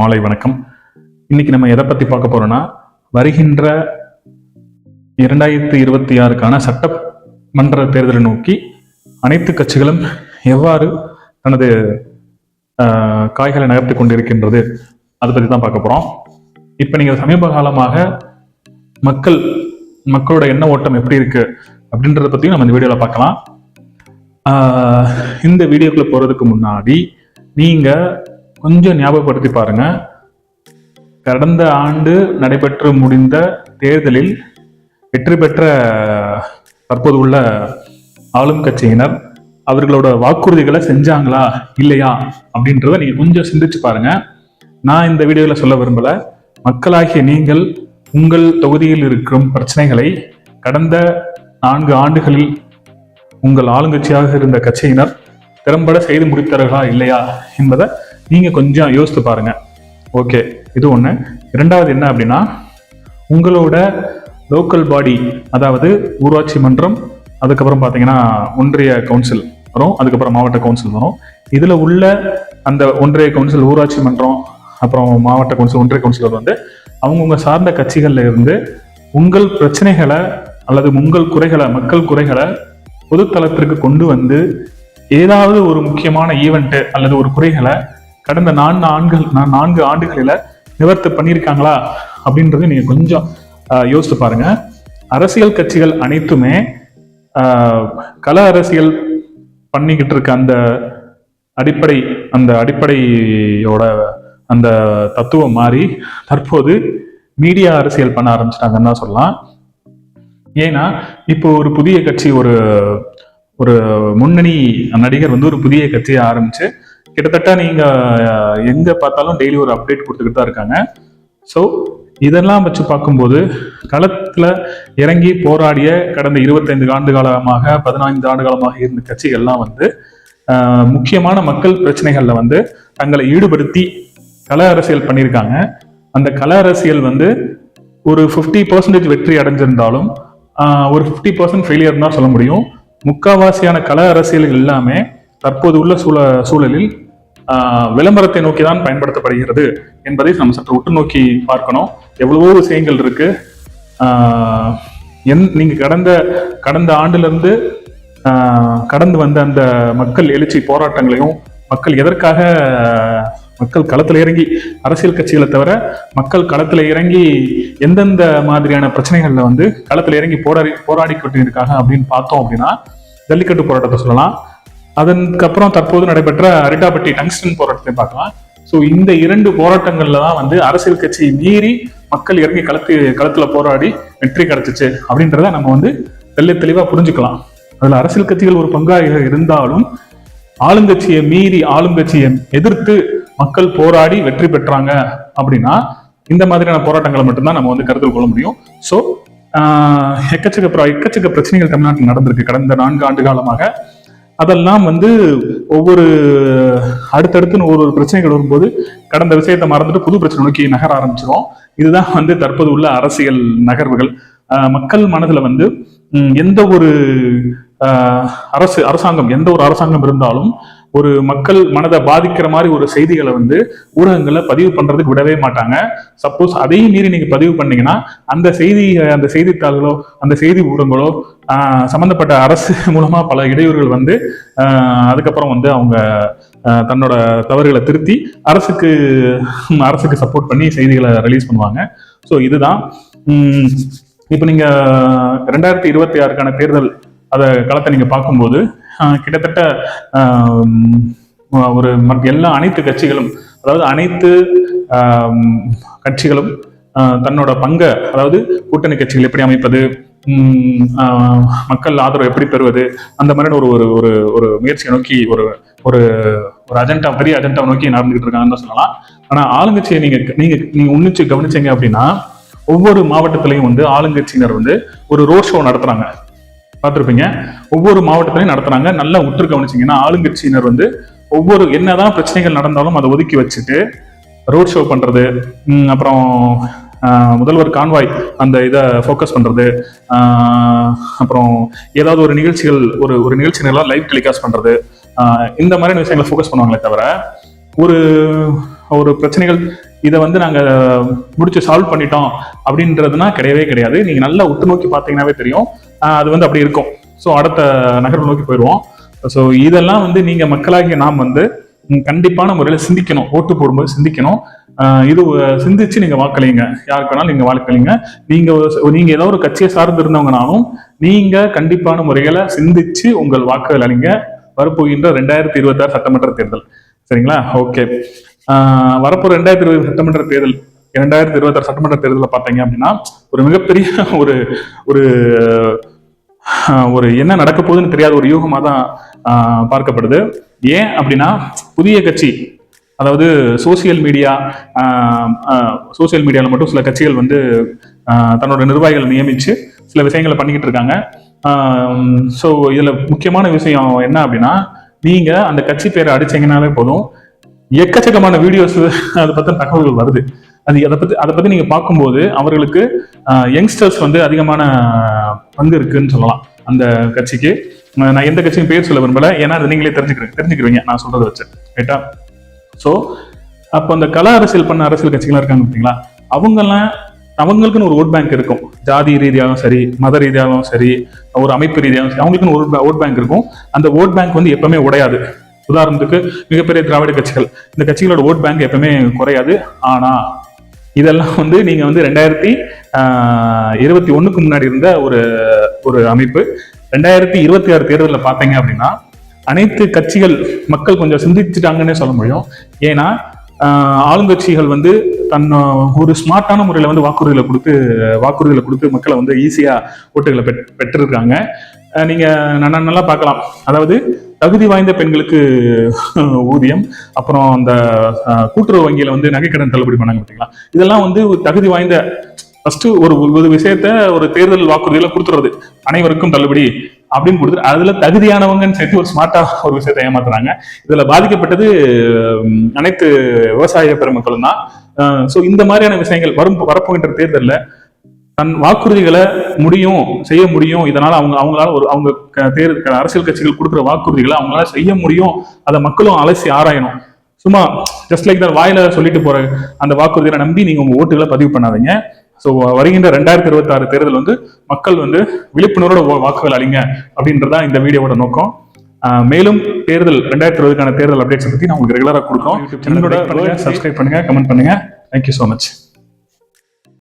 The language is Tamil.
மாலை வணக்கம். இன்னைக்கு நம்ம எதை பத்தி பார்க்க போறோம்னா, வருகின்ற 2026க்கான சட்டமன்ற தேர்தலை நோக்கி அனைத்து கட்சிகளும் எவ்வாறு தனது காய்களை நகர்த்தி கொண்டிருக்கின்றது அதை பத்தி தான் பார்க்க போறோம். இப்ப நீங்க சமீப காலமாக மக்களோட எண்ண ஓட்டம் எப்படி இருக்கு அப்படின்றத பத்தியும் நம்ம இந்த வீடியோல பார்க்கலாம். இந்த வீடியோக்குள்ள போறதுக்கு முன்னாடி நீங்க கொஞ்சம் ஞாபகப்படுத்தி பாருங்க. கடந்த ஆண்டு நடைபெற்று முடிந்த தேர்தலில் வெற்றி பெற்ற தற்போது உள்ள ஆளும் கட்சியினர் அவர்களோட வாக்குறுதிகளை செஞ்சாங்களா இல்லையா அப்படின்றத நீங்க கொஞ்சம் சிந்திச்சு பாருங்க. நான் இந்த வீடியோல சொல்ல விரும்பல, மக்களாகிய நீங்கள் உங்கள் தொகுதியில் இருக்கும் பிரச்சனைகளை கடந்த 4 ஆண்டுகளில் உங்கள் ஆளுங்கட்சியாக இருந்த கட்சியினர் திறம்பட செய்து முடித்தார்களா இல்லையா என்பதை நீங்க கொஞ்சம் யோசித்து பாருங்க. ஓகே, இது ஒண்ணு. இரண்டாவது என்ன அப்படின்னா, உங்களோட லோக்கல் பாடி, அதாவது ஊராட்சி மன்றம், அதுக்கப்புறம் பாத்தீங்கன்னா ஒன்றிய கவுன்சில் வரும், அதுக்கப்புறம் மாவட்ட கவுன்சில் வரும். இதுல உள்ள அந்த ஒன்றிய கவுன்சில், ஊராட்சி மன்றம், அப்புறம் மாவட்ட கவுன்சில், ஒன்றிய கவுன்சிலர் வந்து அவங்கவுங்க சார்ந்த கட்சிகள்ல இருந்து உங்கள் பிரச்சனைகளை அல்லது உங்கள் குறைகளை, மக்கள் குறைகளை பொதுத்தளத்திற்கு கொண்டு வந்து ஏதாவது ஒரு முக்கியமான ஈவெண்ட் அல்லது ஒரு குறைகளை கடந்த 4 ஆண்டுகளில நிவர்த்தி பண்ணியிருக்காங்களா அப்படின்றது நீங்க கொஞ்சம் யோசித்து பாருங்க. அரசியல் கட்சிகள் அனைத்துமே கள அரசியல் பண்ணிக்கிட்டு இருக்க அந்த அடிப்படையோட அந்த தத்துவம் மாறி தற்போது மீடியா அரசியல் பண்ண ஆரம்பிச்சிட்டாங்கன்னு தான் சொல்லலாம். ஏன்னா இப்போ ஒரு புதிய கட்சி, ஒரு முன்னணி நடிகர் வந்து ஒரு புதிய கட்சியை ஆரம்பிச்சு கிட்டத்தட்ட நீங்க எங்க பார்த்தாலும் டெய்லி ஒரு அப்டேட் கொடுத்துக்கிட்டு தான் இருக்காங்க. ஸோ இதெல்லாம் வச்சு பார்க்கும்போது களத்துல இறங்கி போராடிய கடந்த 25 ஆண்டு காலமாக, 15 ஆண்டு காலமாக இருந்த கட்சிகள்லாம் வந்து முக்கியமான மக்கள் பிரச்சனைகள்ல வந்து தங்களை ஈடுபடுத்தி கள அரசியல் பண்ணியிருக்காங்க. அந்த கள அரசியல் வந்து ஒரு 50% வெற்றி அடைஞ்சிருந்தாலும் ஒரு 50% ஃபெயிலியர் தான் சொல்ல முடியும். முக்காவாசியான கள அரசியல் எல்லாமே தற்போது உள்ள சூழலில் விளம்பரத்தை நோக்கி தான் பயன்படுத்தப்படுகிறது என்பதை நம்ம சற்று உற்று நோக்கி பார்க்கணும். எவ்வளவோ விஷயங்கள் இருக்கு. நீங்க கடந்த ஆண்டுல இருந்து கடந்து வந்த அந்த மக்கள் எழுச்சி போராட்டங்களையும், மக்கள் களத்துல இறங்கி, அரசியல் கட்சிகளை தவிர மக்கள் களத்துல இறங்கி எந்தெந்த மாதிரியான பிரச்சனைகள்ல வந்து களத்துல இறங்கி போராடி கொண்டிருக்காங்க அப்படின்னு பார்த்தோம் அப்படின்னா, ஜல்லிக்கட்டு போராட்டத்தை சொல்லலாம். அதுக்கப்புறம் தற்போது நடைபெற்ற அரிட்டாப்பட்டி டங்ஸ்டன் போராட்டத்தை பார்க்கலாம். ஸோ இந்த 2 போராட்டங்கள்ல தான் வந்து அரசியல் கட்சியை மீறி மக்கள் இறங்கி களத்துல போராடி வெற்றி கிடைச்சிச்சு அப்படின்றத நம்ம வந்து தெளிவா புரிஞ்சுக்கலாம். அதுல அரசியல் கட்சிகள் ஒரு பங்காக இருந்தாலும் ஆளுங்கட்சியை மீறி, ஆளுங்கட்சியை எதிர்த்து மக்கள் போராடி வெற்றி பெற்றாங்க அப்படின்னா இந்த மாதிரியான போராட்டங்களை மட்டும்தான் நம்ம வந்து கருத்தில் கொள்ள முடியும். ஸோ எக்கச்சக்க பிரச்சனைகள் தமிழ்நாட்டில் நடந்திருக்கு கடந்த 4 ஆண்டு காலமாக. அதெல்லாம் வந்து அடுத்தடுத்து ஒரு பிரச்சனைகள் வரும்போது கடந்த விஷயத்தை மறந்துட்டு புது பிரச்சனை நோக்கி நகர ஆரம்பிச்சிடும். இதுதான் வந்து தற்போது உள்ள அரசியல் நகர்வுகள். மக்கள் மனதுல வந்து எந்த ஒரு அரசாங்கம் இருந்தாலும் ஒரு மக்கள் மனதை பாதிக்கிற மாதிரி ஒரு செய்திகளை வந்து ஊடகங்களை பதிவு பண்றதுக்கு விடவே மாட்டாங்க. சப்போஸ் அதையும் மீறி நீங்க பதிவு பண்ணீங்கன்னா அந்த செய்தித்தாள்களோ அந்த செய்தி ஊடகங்களோ சம்பந்தப்பட்ட அரசு மூலமா பல இடையூறுகள் வந்து அதுக்கப்புறம் வந்து அவங்க தன்னோட தவறுகளை திருத்தி அரசுக்கு சப்போர்ட் பண்ணி செய்திகளை ரிலீஸ் பண்ணுவாங்க. ஸோ இதுதான். இப்ப நீங்க 2026க்கான தேர்தல் களத்தை நீங்க பார்க்கும்போது கிட்டத்தட்ட அனைத்து கட்சிகளும், அதாவது அனைத்து கட்சிகளும் தன்னோட பங்கை, அதாவது கூட்டணி கட்சிகள் எப்படி அமைப்பது, மக்கள் ஆதரவு எப்படி பெறுவது, அந்த மாதிரி ஒரு முயற்சியை நோக்கி ஒரு அஜெண்டா, பெரிய அஜெண்டாவை நோக்கி நடந்துகிட்டு இருக்காங்கன்னு தான் சொல்லலாம். ஆனா ஆளுங்கட்சியை நீங்க உன்னிச்சு கவனிச்சீங்க அப்படின்னா ஒவ்வொரு மாவட்டத்திலையும் வந்து ஆளுங்கட்சியினர் வந்து ஒரு ரோட் ஷோ நடத்துறாங்க, பார்த்துருப்பீங்க. ஒவ்வொரு மாவட்டத்திலையும் நடத்துறாங்க. நல்லா உற்று கவனிச்சிங்கன்னா ஆளுங்கட்சியினர் வந்து என்னதான் பிரச்சனைகள் நடந்தாலும் அதை ஒதுக்கி வச்சுட்டு ரோட் ஷோ பண்றது, அப்புறம் முதல்வர் கான்வாய் அந்த இதை ஃபோக்கஸ் பண்றது, அப்புறம் ஏதாவது ஒரு நிகழ்ச்சிகள் ஒரு நிகழ்ச்சிகள் லைவ் டெலிகாஸ்ட் பண்றது, இந்த மாதிரியான விஷயங்களை ஃபோக்கஸ் பண்ணுவாங்களே தவிர ஒரு பிரச்சனைகள் இதை வந்து நாங்கள் முடிச்சு சால்வ் பண்ணிட்டோம் அப்படின்றதுனா கிடையவே கிடையாது. நீங்கள் நல்லா உற்று நோக்கி பார்த்தீங்கன்னாவே தெரியும் அது வந்து அப்படி இருக்கும். ஸோ அடுத்த நகர்வு நோக்கி போயிடுவோம். ஸோ இதெல்லாம் வந்து நீங்கள் மக்களாகிய நாம் வந்து கண்டிப்பான முறையில் சிந்திக்கணும். ஓட்டு போடும்போது சிந்திக்கணும். இது சிந்திச்சு நீங்க வாக்களிங்க. யாருக்கு வேணாலும் நீங்க வாக்களிங்க. நீங்க ஏதோ ஒரு கட்சியை சார்ந்து இருந்தவங்கனாலும் நீங்க கண்டிப்பான முறைகளை சிந்திச்சு உங்கள் வாக்குகள் அளிங்க. வரப்போகின்ற 2026 சட்டமன்ற தேர்தல். சரிங்களா? ஓகே. வரப்போ 2020 சட்டமன்ற தேர்தல் 2026 சட்டமன்ற தேர்தலில் பார்த்தீங்க அப்படின்னா ஒரு மிகப்பெரிய ஒரு ஒரு ஒரு என்ன நடக்க போகுதுன்னு தெரியாத ஒரு யூகமாக தான் பார்க்கப்படுது. ஏன் அப்படின்னா புதிய கட்சி, அதாவது சோசியல் மீடியாவில் மட்டும் சில கட்சிகள் வந்து தன்னோட நிர்வாகிகளை நியமிச்சு சில விஷயங்களை பண்ணிக்கிட்டு இருக்காங்க. ஸோ இதுல முக்கியமான விஷயம் என்ன அப்படின்னா, நீங்க அந்த கட்சி பேரை அடிச்சீங்கன்னாலே போதும், எக்கச்சக்கமான வீடியோஸ் அதை பத்தின தகவல்கள் வருது. அதை பத்தி நீங்க பார்க்கும்போது அவர்களுக்கு யங்ஸ்டர்ஸ் வந்து அதிகமான பங்கு இருக்குன்னு சொல்லலாம் அந்த கட்சிக்கு. நான் எந்த கட்சியும் பேர் சொல்ல விரும்பல, ஏன்னா அதை நீங்களே தெரிஞ்சுக்கிறீங்க நான் சொல்றதை வச்சு, ரைட்டா? ஸோ அப்போ அந்த கல அரசியல் பண்ண அரசியல் கட்சிகளாக இருக்காங்க பார்த்தீங்களா, அவங்களுக்குன்னு ஒரு ஓட் பேங்க் இருக்கும். ஜாதி ரீதியாகவும் சரி, மத ரீதியாகவும் சரி, ஒரு அமைப்பு ரீதியாகவும் சரி, அவங்களுக்குன்னு ஒரு ஓட் பேங்க் இருக்கும். அந்த ஓட் பேங்க் வந்து எப்பவுமே உடையாது. உதாரணத்துக்கு மிகப்பெரிய திராவிட கட்சிகள், இந்த கட்சிகளோட ஓட் பேங்க் எப்பவுமே குறையாது. ஆனா இதெல்லாம் வந்து நீங்க வந்து 2021 முன்னாடி இருந்த ஒரு அமைப்பு 2026 தேர்தலில் பார்த்தீங்க அப்படின்னா அனைத்து கட்சிகள் மக்கள் கொஞ்சம் சிந்திச்சுட்டாங்கன்னே சொல்ல முடியும். ஏன்னா ஆளுங்கட்சிகள் வந்து ஒரு ஸ்மார்ட்டான முறையில வந்து வாக்குறுதிகளை கொடுத்து மக்களை வந்து ஈஸியா ஓட்டுகளை பெற்றிருக்காங்க. நீங்க நல்லா பார்க்கலாம். அதாவது தகுதி வாய்ந்த பெண்களுக்கு ஊதியம், அப்புறம் அந்த கூட்டுறவு வங்கியில வந்து நகைக்கடன் தள்ளுபடி பண்ணாங்க பார்த்தீங்களா. இதெல்லாம் வந்து தகுதி வாய்ந்த ஃபர்ஸ்ட் ஒரு விஷயத்த ஒரு தேர்தல் வாக்குறுதியில கொடுத்துறது, அனைவருக்கும் தள்ளுபடி அப்படின்னு கொடுத்து அதுல தகுதியானவங்கன்னு சேர்த்து ஒரு ஸ்மார்ட்டா ஒரு விஷயத்தை ஏமாத்துறாங்க. இதுல பாதிக்கப்பட்டது அனைத்து விவசாய பெருமக்களும் தான். ஸோ இந்த மாதிரியான விஷயங்கள் வரப்போகின்ற தேர்தலில் தன் வாக்குறுதிகளை செய்ய முடியும். இதனால அவங்களால அவங்க அரசியல் கட்சிகள் கொடுக்குற வாக்குறுதிகளை அவங்களால செய்ய முடியும். அதை மக்களும் அலசி ஆராயணும். சும்மா ஜஸ்ட் லைக் வாயில சொல்லிட்டு போற அந்த வாக்குறுதிகளை நம்பி நீங்க உங்க ஓட்டுகளை பதிவு பண்ணாதீங்க. ஸோ வருகின்ற 2026 தேர்தல் வந்து மக்கள் வந்து விழிப்புணர்வோட வாக்குகள் அளிங்க அப்படின்றதான் இந்த வீடியோவோட நோக்கம். மேலும் 2020க்கான தேர்தல் அப்டேட்ஸ் பத்தி நான் உங்களுக்கு ரெகுலரா கொடுக்குறோம். யூடியூப் சேனலோட சப்ஸ்கிரைப் பண்ணுங்க, கமெண்ட் பண்ணுங்க. Thank you so much.